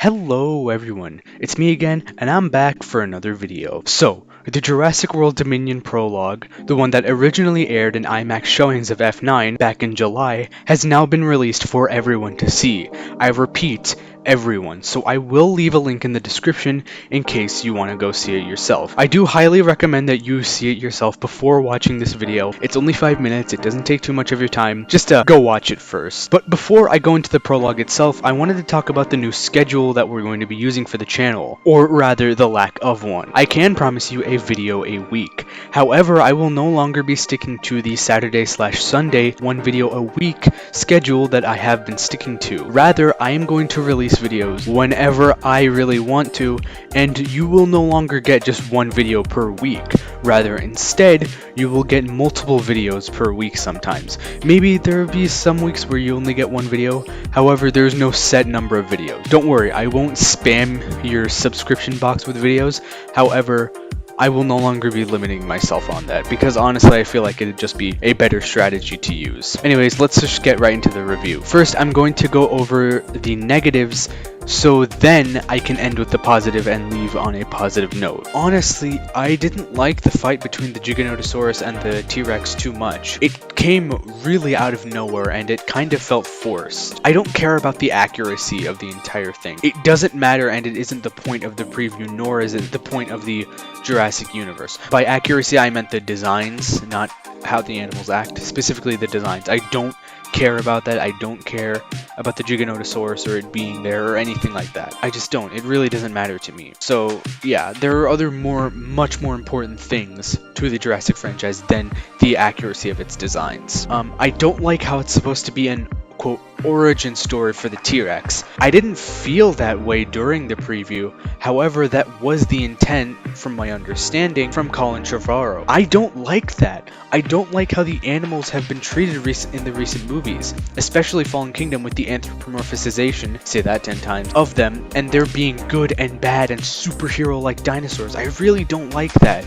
Hello everyone, it's me again, and I'm back for another video. So, the Jurassic World Dominion Prologue, the one that originally aired in IMAX showings of F9 back in July, has now been released for everyone to see. I repeat, everyone, so I will leave a link in the description in case you want to go see it yourself. I do highly recommend that you see it yourself before watching this video. It's only 5 minutes, it doesn't take too much of your time, just go watch it first. But before I go into the prologue itself, I wanted to talk about the new schedule that we're going to be using for the channel, or rather the lack of one. I can promise you a video a week. However, I will no longer be sticking to the Saturday/Sunday one video a week schedule that I have been sticking to. Rather, I am going to release videos whenever I really want to, and you will no longer get just one video per week. Rather, instead, you will get multiple videos per week sometimes. Maybe there will be some weeks where you only get one video, however, there's no set number of videos. Don't worry, I won't spam your subscription box with videos, however, I will no longer be limiting myself on that, because honestly I feel like it'd just be a better strategy to use. Anyways, let's just get right into the review. First, I'm going to go over the negatives, so then I can end with the positive and leave on a positive note. Honestly, I didn't like the fight between the Giganotosaurus and the T.rex too much. It came really out of nowhere and it kind of felt forced. I don't care about the accuracy of the entire thing. It doesn't matter, and it isn't the point of the preview, nor is it the point of the Jurassic universe. By accuracy, I meant the designs, not how the animals act, specifically the designs. I don't care about that. I don't care about the Giganotosaurus or it being there or anything like that. I just don't. It really doesn't matter to me. So yeah, there are other much more important things to the Jurassic franchise than the accuracy of its designs. I don't like how it's supposed to be an quote origin story for the T.rex. I didn't feel that way during the preview, however that was the intent from my understanding from Colin Trevorrow. I don't like that. I don't like how the animals have been treated in the recent movies, especially Fallen Kingdom with the anthropomorphization, say that 10 times, of them, and they're being good and bad and superhero like dinosaurs. I really don't like that.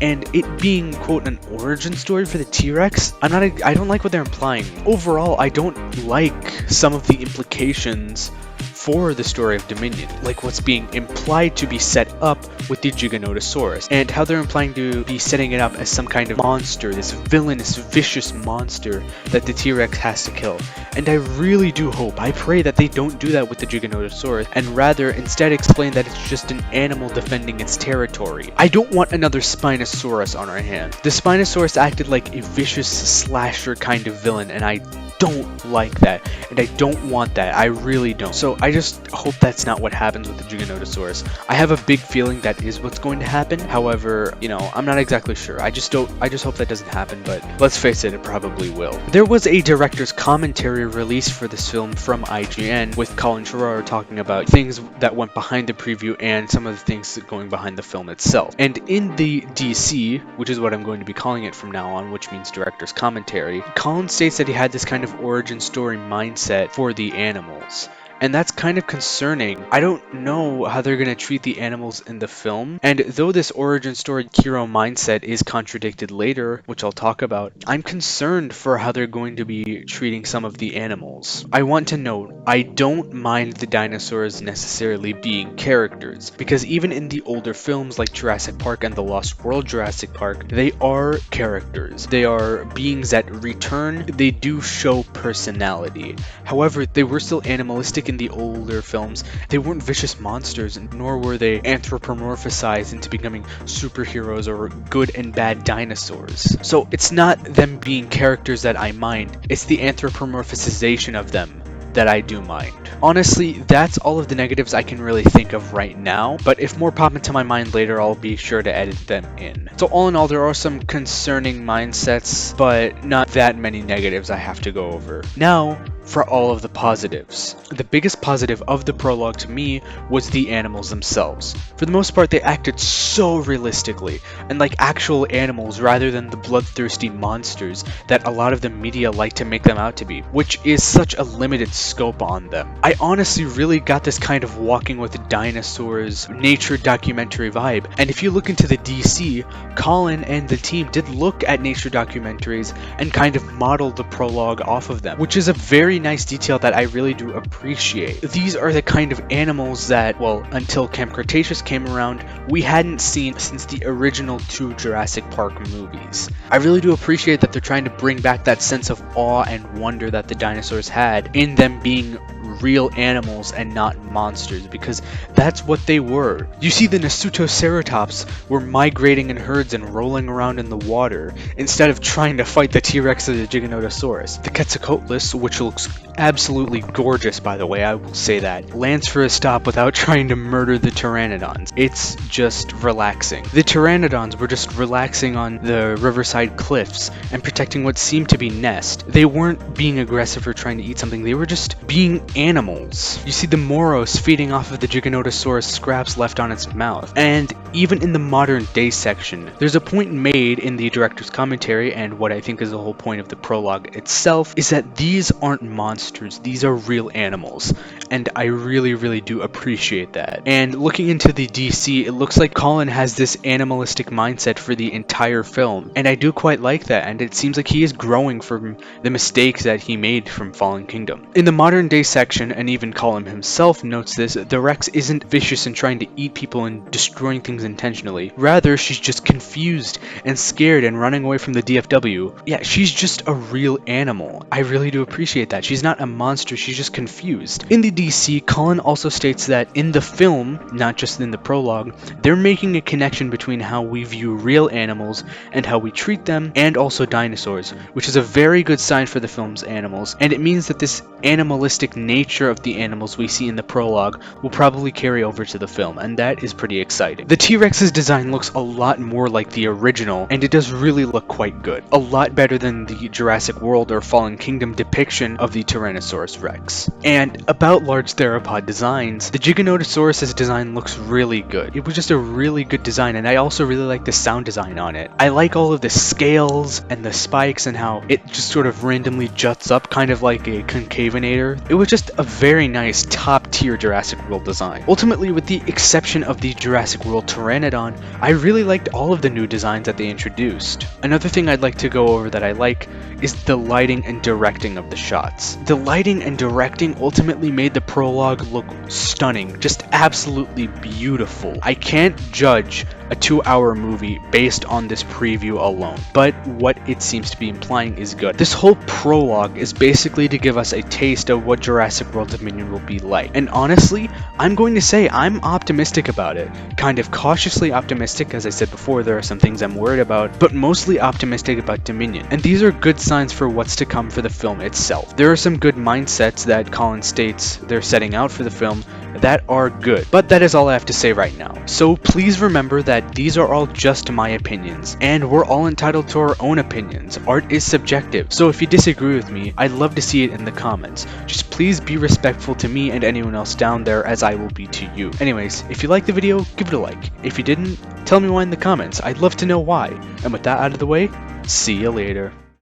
And it being, quote, an origin story for the T.rex, I don't like what they're implying. Overall, I don't like some of the implications for the story of Dominion, like what's being implied to be set up with the Giganotosaurus, and how they're implying to be setting it up as some kind of monster, this villainous, vicious monster that the T-rex has to kill. And I really do hope, I pray that they don't do that with the Giganotosaurus, and rather instead explain that it's just an animal defending its territory. I don't want another Spinosaurus on our hands. The Spinosaurus acted like a vicious slasher kind of villain, and I don't like that, and I don't want that. I really don't. So I just hope that's not what happens with the Giganotosaurus. I have a big feeling that is what's going to happen. However, you know, I'm not exactly sure. I just hope that doesn't happen, but let's face it probably will. There was a director's commentary released for this film from IGN with Colin Trevorrow talking about things that went behind the preview and some of the things going behind the film itself. And in the DC, which is what I'm going to be calling it from now on, which means director's commentary, Colin states that he had this kind of origin story mindset for the animals. And that's kind of concerning. I don't know how they're going to treat the animals in the film, and though this origin story hero mindset is contradicted later, which I'll talk about, I'm concerned for how they're going to be treating some of the animals. I want to note, I don't mind the dinosaurs necessarily being characters, because even in the older films like Jurassic Park and the Lost World Jurassic Park, they are characters. They are beings that return. They do show personality. However, they were still animalistic in the older films. They weren't vicious monsters, nor were they anthropomorphized into becoming superheroes or good and bad dinosaurs. So it's not them being characters that I mind, it's the anthropomorphization of them that I do mind. Honestly, that's all of the negatives I can really think of right now, but if more pop into my mind later, I'll be sure to edit them in. So all in all, there are some concerning mindsets, but not that many negatives I have to go over. Now, for all of the positives. The biggest positive of the prologue to me was the animals themselves. For the most part, they acted so realistically, and like actual animals rather than the bloodthirsty monsters that a lot of the media like to make them out to be, which is such a limited scope on them. I honestly really got this kind of Walking with the Dinosaurs nature documentary vibe, and if you look into the DC, Colin and the team did look at nature documentaries and kind of modeled the prologue off of them, which is a very nice detail that I really do appreciate. These are the kind of animals that, well, until Camp Cretaceous came around, we hadn't seen since the original 2 Jurassic Park movies. I really do appreciate that they're trying to bring back that sense of awe and wonder that the dinosaurs had in them being real animals and not monsters, because that's what they were. You see, the Nasutoceratops were migrating in herds and rolling around in the water instead of trying to fight the T.rex or the Giganotosaurus. The Quetzalcoatlus, which looks absolutely gorgeous by the way, I will say that, lands for a stop without trying to murder the Pteranodons. It's just relaxing. The Pteranodons were just relaxing on the riverside cliffs and protecting what seemed to be nest. They weren't being aggressive or trying to eat something, they were just being animals. You see the Moros feeding off of the Giganotosaurus scraps left on its mouth. And even in the modern day section, there's a point made in the director's commentary, and what I think is the whole point of the prologue itself, is that these aren't monsters, these are real animals. And I really do appreciate that. And looking into the DC, it looks like Colin has this animalistic mindset for the entire film, and I do quite like that, and it seems like he is growing from the mistakes that he made from Fallen Kingdom. In the modern day section, and even Colin himself notes this, the Rex isn't vicious and trying to eat people and destroying things intentionally. Rather, she's just confused and scared and running away from the DFW. Yeah, she's just a real animal. I really do appreciate that. She's not a monster, she's just confused. In the DC, Colin also states that in the film, not just in the prologue, they're making a connection between how we view real animals and how we treat them, and also dinosaurs, which is a very good sign for the film's animals, and it means that this animalistic nature of the animals we see in the prologue will probably carry over to the film, and that is pretty exciting. The T-Rex's design looks a lot more like the original, and it does really look quite good. A lot better than the Jurassic World or Fallen Kingdom depiction of the Tyrannosaurus Rex. And about large theropod designs, the Giganotosaurus's design looks really good. It was just a really good design, and I also really like the sound design on it. I like all of the scales and the spikes and how it just sort of randomly juts up, kind of like a concavenator. It was just a very nice top-tier Jurassic World design. Ultimately, with the exception of the Jurassic World Pteranodon, I really liked all of the new designs that they introduced. Another thing I'd like to go over that I like is the lighting and directing of the shots. The lighting and directing ultimately made the prologue look stunning, just absolutely beautiful. I can't judge a 2-hour movie based on this preview alone, but what it seems to be implying is good. This whole prologue is basically to give us a taste of what Jurassic World Dominion will be like, and honestly, I'm going to say I'm optimistic about it. Kind of cautiously optimistic, as I said before, there are some things I'm worried about, but mostly optimistic about Dominion, and these are good signs for what's to come for the film itself. There are some good mindsets that Colin states they're setting out for the film that are good, but that is all I have to say right now. So please remember that these are all just my opinions, and we're all entitled to our own opinions. Art is subjective, so if you disagree with me, I'd love to see it in the comments. Just please be respectful to me and anyone else down there, as I will be to you. Anyways, if you liked the video, give it a like. If you didn't, tell me why in the comments. I'd love to know why. And with that out of the way, see you later.